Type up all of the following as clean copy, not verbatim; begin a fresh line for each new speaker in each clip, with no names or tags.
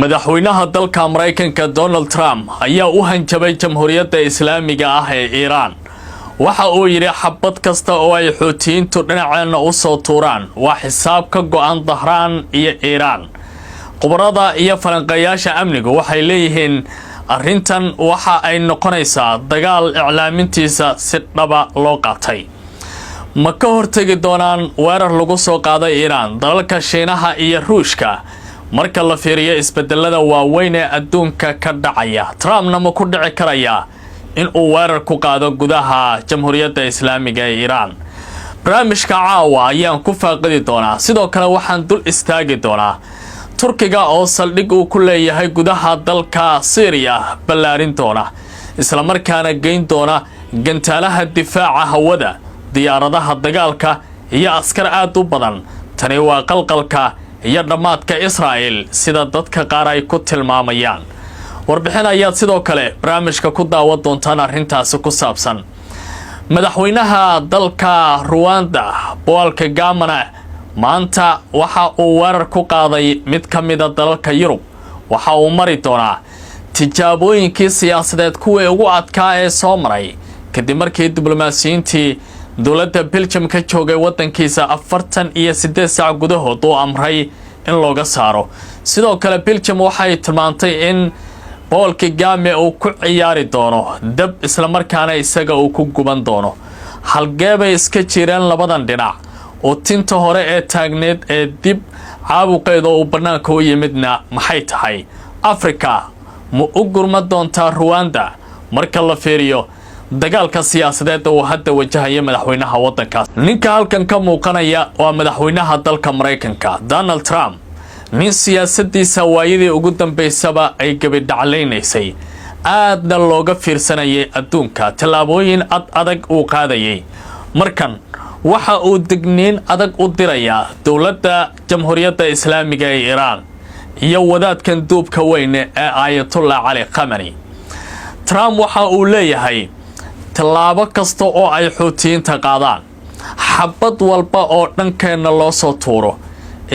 madaxweynaha dalka Mareykanka Donald Trump ayaa u hanjabay jamhuuriyadda Islaamiga ah ee Iran waxa uu yiri xabad kasta oo ay Xuutiyiintu dhinaceena u soo tuuraan waa xisaab ka go'an Dahraan iyo Iran qubarada iyo falanqayaasha amnigu waxay leeyihiin arrintan waxa ay noqonaysaa dagaal iclaamintiisa si dhaba loo qaatay ma ka hortagi doonaan weerar lagu soo qaaday Iran dalalka Shiinaha iyo Ruushka marka la fiiriyo isbedelada waaweyn ee adduunka ka dhacaya Trumpna ma ku dhici karaya in uu weerar ku qaado gudaha jamhuuriyadda Islaamiga ee Iran barnaamijka caawa ayaan ku faaqidi doonaa sidoo kale waxaan dul istaagi doonaa Turkiga oo saldhig uu ku leeyahay gudaha dalka Syria ballaarin doona isla markaana geyn doona gantaalaha difaaca hawada diyaaradaha dagaalka iyo askar aad u badan tani waa qalqalka iyo dhamaadka Israel sida dadka qaar ay ku tilmaamayaan warbixin ayaad sidoo kale barnaamijka ku daawan doontaan arrintaas ku saabsan madaxweynaha dalka Rwanda Paul Kagame maanta waxa uu weerar ku qaaday mid ka mid ah dalalka Yurub waxa uu mari doonaa tijaabooyinkii siyaasadeed kuwii ugu adkaa ee soo maray kadib markii diblomaasiyiintii dowladda Belgium ka joogay wadankiisa 48 saac gudahood uu amray in looga saaro sidoo kale Belgium waxay tilmaantay in Paul Kagame uu ku ciyaari doono dab isla markaana isaga uu ku guban doono halgeebay iska jireen labadan dhinac oo tinta hore ee taagneed ee dib caabuqeeda oo banaanka u yimidna maxay tahay Afrika ma u gurma doontaa Rwanda marka la fiiriyo dagaalka siyaasadeed oo hadda wajahaya madaxweynaha wadankaas ninka halkan ka muuqanaya waa madaxweynaha dalka Mareykanka Donald Trump nin siyaasadiisa waayadii ugu dambeysaba ay gabadhaclaynaysay aadna looga fiirsanayay adduunka talaabooyin adag uu qaadayay markan waxa uu digniin adag u dirayaa dowladda jamhuuriyadda Islaamiga ee Iran iyo wadaadkan duubka weyn ee Ayatollah Ali Khamenei Trump waxa uu leeyahay talaabo kasta oo ay Xuutiyiinta qaadaan xabad walba oo dhankeena loo soo tuuro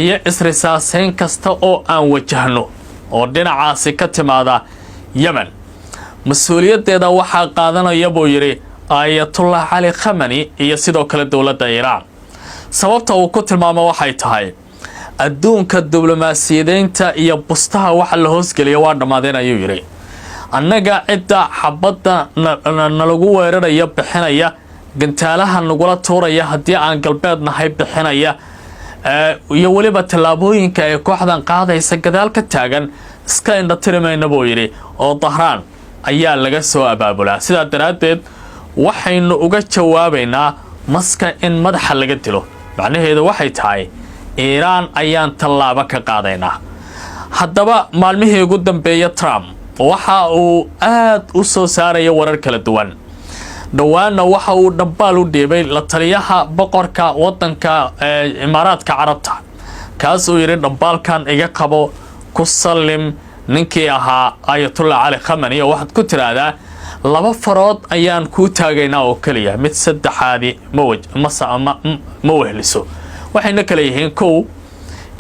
iyo isrisaasayn kasta oo aan wajahno oo dhinacaasi ka timaada Yemen mas'uuliyadeeda waxa qaadanaya buu yiri Ayatollah Ali Khamenei iyo sidoo kale dowladda Iran sababta uu ku tilmaamo waxay tahay adduunka diblomaasiyadeynta iyo bustaha waxa la hoos geliyo waa dhamaadeen ayuu yiri annaga cidda xabadda nalagu weeraraya bixinaya gantaalaha nagula tuuraya haddii aan galbeednahay bixinaya iyo waliba talaabooyinka ay kooxdan qaadaysa gadaal ka taagan iska indhatirimayna buu yiri oo Dahraan ayaa laga soo abaabulaa sidaa daraadeed waxaynu uga jawaabaynaa maska in madaxa laga dilo macnaheedu waxay tahay Iran ayaan tallaabo ka qaadaynaa haddaba maalmihii ugu dambeeyay Trump waxa uu aad u soo saaray warar kala duwan dhawaana waxa uu dhambaal u dhiibay la taliyaha boqorka wadanka Imaaraadka Carabta kaas oo yiri dhambaalkan iga qabo ku sallim ninkii ahaa Ayatollah Ali Khamenei waxaad ku tiraahdaa laba farood ayaan ku taagaynaa oo kaliya mid saddexaadi ma wehliso waxayna kala yihiin kow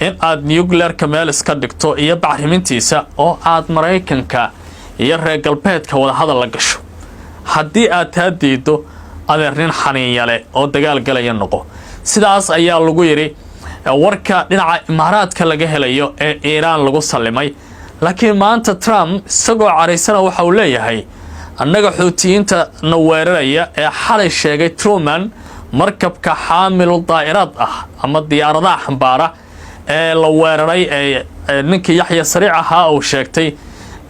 in aad nuclear meel iska dhigto iyo bacrimintiisa oo aad Mareykanka iyo reer galbeedka wada hadal la gasho haddii aad taadiido adeerin xaniiyale oo dagaal galaya noqo sidaas ayaa lagu yiri warka dhinaca Imaaraadka laga helayo ee Iran lagu salimay laakiin maanta Trump isagoo caraysana waxa uu leeyahay annaga Xuutiyiinta na weeraraya ee xalay sheegay Truman markabka xaamilu daa'irad ah ama diyaaradaha xambaara ee la weeraray ee ninkii Yaxya Sariic ahaa oo sheegtay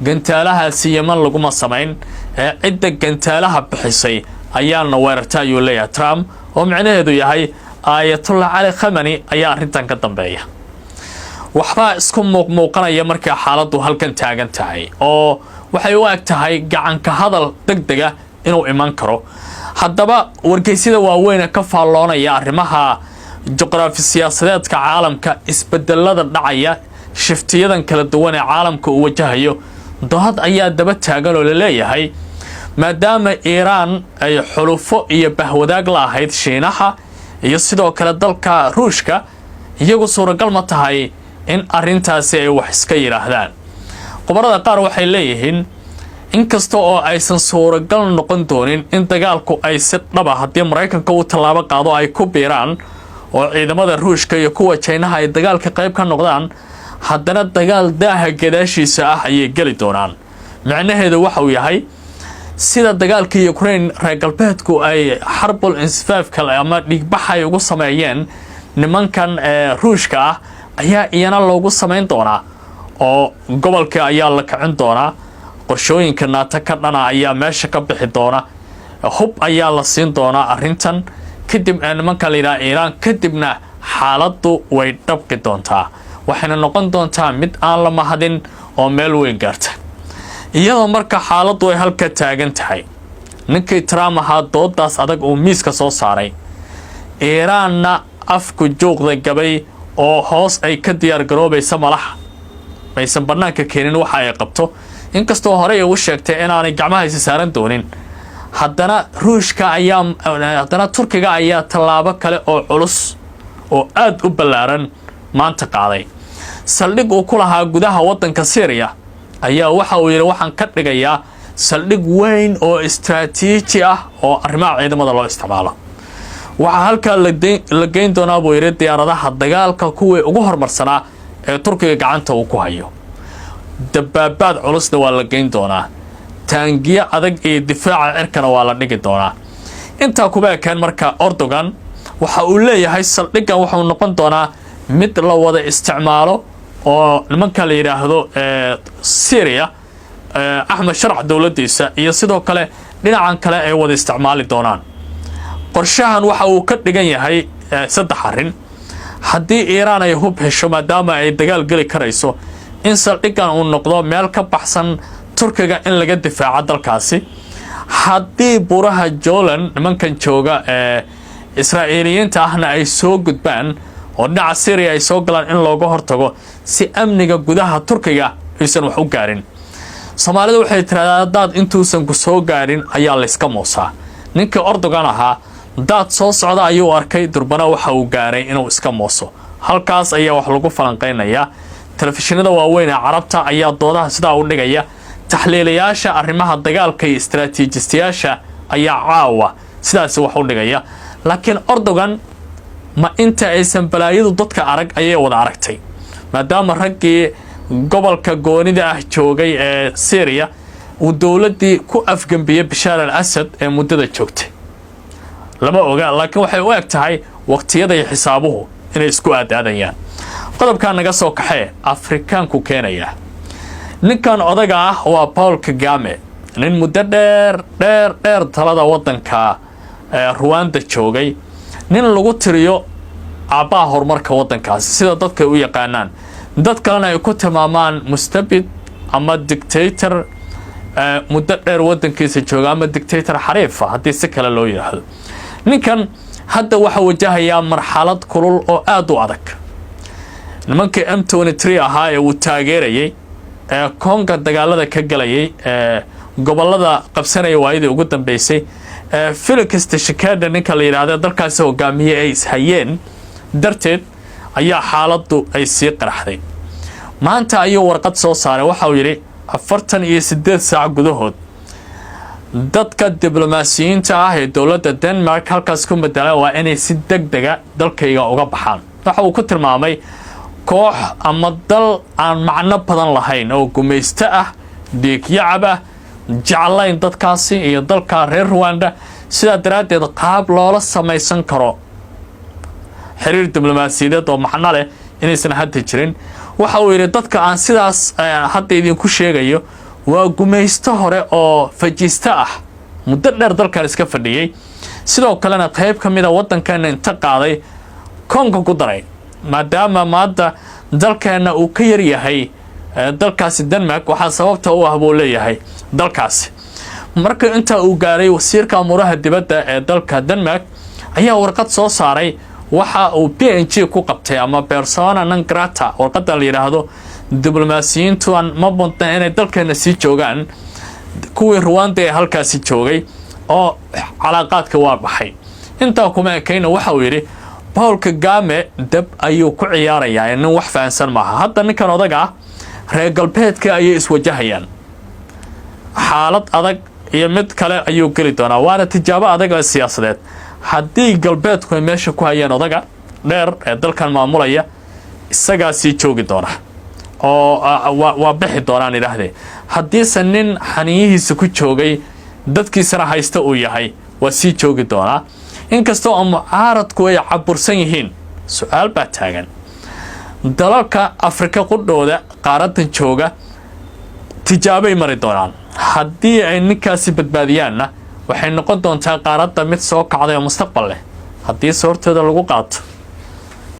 gantaalaha Yemen laguma sameyn ee cidda gantaalaha bixisay ayaana weerartay ayuu leeyahay Trump oo macnaheedu yahay Ayatollah Ali Khamenei ayaa arrintan ka dambeeya waxba isku muuqanaya markii xaaladdu halkan taagan tahay oo waxay u eg tahay gacan ka hadal degdega inuu iman karo haddaba wargeysida waaweyn ka faalloonaya arrimaha juqraafi siyaasadeedka caalamka isbedelada dhacaya shiftiyadan kala duwan ee caalamka uu wajahayo dood ayaa daba taagan oo la leeyahay maadaama Iran ay xulufo iyo bahwadaag la ahayd Shiinaha iyo sidoo kale dalka Ruushka iyagu suuragal ma tahay in arrintaasi ay wax iska yiraahdaan khubarada qaar waxay leeyihiin inkasta oo aysan suuragal noqon doonin in dagaalku ay si dhaba haddii Mareykanka uu tallaabo qaado ay ku biiraan oo ciidamada Ruushka iyo kuwa China ay dagaalka qayb ka noqdaan haddana dagaal daaha gadaashiisa ah ayay gali doonaan macnaheedu waxa uu yahay sida dagaalka Ukraine reer galbeedku ay xarbul insfaaf kale ama dhigbaxay ugu sameeyeen nimankan Ruushka ah ayaa iyana loogu sameyn doonaa oo gobolka ayaa la kicin doonaa qorshooyinka NATO ka dhana ayaa meesha ka bixi doona hub ayaa la siin doonaa arrintan kadib nimanka la Iran kadibna xaaladdu way dhabqi doontaa waxayna noqon doontaa mid aan la mahadin oo meel weyn gaarta iyadoo marka xaaladdu ay halka taagan tahay ninkii Trump ahaa doodaas adag oo miiska soo saaray Iranna afku joogda gabay oo hoos ay ka diyaar garoobaysa malaha maysan banaanka keenin waxa ay qabto inkastoo hore ay u sheegtay inaanay gacmaha saaran doonin haddana Ruushka ayaa haddana Turkiga ayaa tallaabo kale oo culus oo aad u ballaaran maanta qaaday saldhig uu ku lahaa gudaha wadanka Syria ayaa waxa uu yiri waxaan ka dhigayaa saldhig weyn oo istiraatiiji ah oo arrimaha ciidamada loo isticmaalo waxa halka la geyn doonaa buu yiri diyaaradaha dagaalka kuwa ugu hormarsanaa ee Turkiga gacanta uu ku hayo dabaabaad culusna waa la geyn doonaa taangiya adag ee difaaca cirkana waa la dhigi doonaa inta kuba kan marka Erdogan waxa uu leeyahay saldhigan wuxuu noqon doonaa mid la wada isticmaalo oo nimanka la yiraahdo Syria Ahmed Sharc dawladdiisa iyo sidoo kale dhinacan kale ay wada isticmaali doonaan qorshahan waxa uu ka dhigan yahay saddex arrin haddii Iran ay hub hesho maadaama ay dagaal gali karayso in saldhigan uu noqdo meel ka baxsan Turkiga in laga difaaco dalkaasi haddii buraha Jolan nimankan jooga Israa'iiliyiinta ahna ay soo gudbaan oo dhinaca Syria ay soo galaan in looga hortago si amniga gudaha Turkiga aysan wax u gaarin Soomaalidu waxay tiraahdaa dad intuusan ku soo gaarin ayaa la iska moosaa ninka Erdogan ahaa dad soo socda ayuu arkay durbana waxa uu gaaray inuu iska mooso halkaas ayaa wax lagu falanqeynayaa telefishinada waaweyn ee Carabta ayaa doodaha sida u dhigaya taxliilayaasha arrimaha dagaalka iyo istiraatiijistayaasha ayaa caawa sidaas wax u dhigaya laakiin Erdogan ma inta aysan balaayadu dadka arag ayay wada aragtay maadaama raggii gobolka goonida ah joogay ee Syria uu dawladii ku afgambiyay Bashar al-Assad ee muddada joogtay lama oga laakiin waxay u egtahay waqtiyada iyo xisaabuhu inay isku aadayaan qodobka naga soo kaxay Afrikaanku keenaya ninkan odaga ah waa Paul Kagame nin muddo dheer talada wadanka Rwanda joogay nin lagu tiriyo aabaha horumarka wadankaas sida dadka u yaqaanaan dad kalena ay ku tilmaamaan mustabid ama dictator muddo dheer wadankiisa jooga ama dictator xariif ah haddii si kale loo yiraahdo ninkan hadda waxa wajahayaa marxalad kulul oo aad u adag nimanka M23 ahaa ee uu taageerayay Konga dagaalada ka galayay gobolada qabsanaya waayadii ugu dambeysay Felix Tshisekedi ninka la yiraahdo dalkaas hogaamiyay ay hayeen darteed ayaa xaaladdu ay sii qaraxday maanta ayuu warqad soo saaray waxa uu yiri 48 saac gudahood dadka diblomaasiyiinta ah ee dawladda Denmark halkaas ku madalay waa inay si degdeg ah dalkayga uga baxaan waxa uu ku tilmaamay koox ama dal aan macno badan lahayn oo gumaysto ah dhiigyacab ah jeclayn dadkaasi iyo dalka reer Rwanda sida daraadeed qaab loola samaysan karo xiriir diblomaasiyadeed oo macno leh inaysan hadda jirin waxa uu yiri dadka aan sidaas hadda idinku sheegayo waa gumaysto hore oo fajista ah muddo dheer dalkan iska fadhiyay sidoo kalena qayb kamid ah wadankan inta qaaday Kongo ku daray maadaama maada dalkeena uu ka yar yahay dalkaasi Denmark waxa sababta uu ahboo leeyahay dalkaasi marka inta uu gaaray wasiirka amuraha dibadda ee dalka Denmark ayaa warqad soo saaray waxa uu PNG ku qabtay ama persona non grata warqada la yiraahdo diblomaasiyiintu aan ma mudna inay dalkeena sii joogaan kuwii Rwanda ee halkaasi joogay oo calaaqaadka waa baxay inta kuma keenay waxa uu yiri Paul Kagame dab ayuu ku ciyaarayaa in wax faansan maaha hadda ninkan odaga reer galbeedka ayay iswajahayaan xaalad adag iyo mid kale ayuu geli doonaa waana tijaabo adag oo siyaasadeed haddii galbeedku ay meesha ku hayaan odaga dheer ee dalkan maamulaya isagaa sii joogi doona oo waa bixi doonaan idhaahdee haddiise nin xaniyihiisa ku joogay dadkiisana haysta uu yahay waa sii joogi doonaa inkastoo oo mucaaradku ay cabursan yihiin su-aal baa taagan dalalka Afrika qudhooda qaaradan jooga tijaabay mari doonaan haddii ay ninkaasi badbaadiyaanna waxay noqon doontaa qaaradda mid soo kacday oo mustaqbal leh haddii soortooda lagu qaato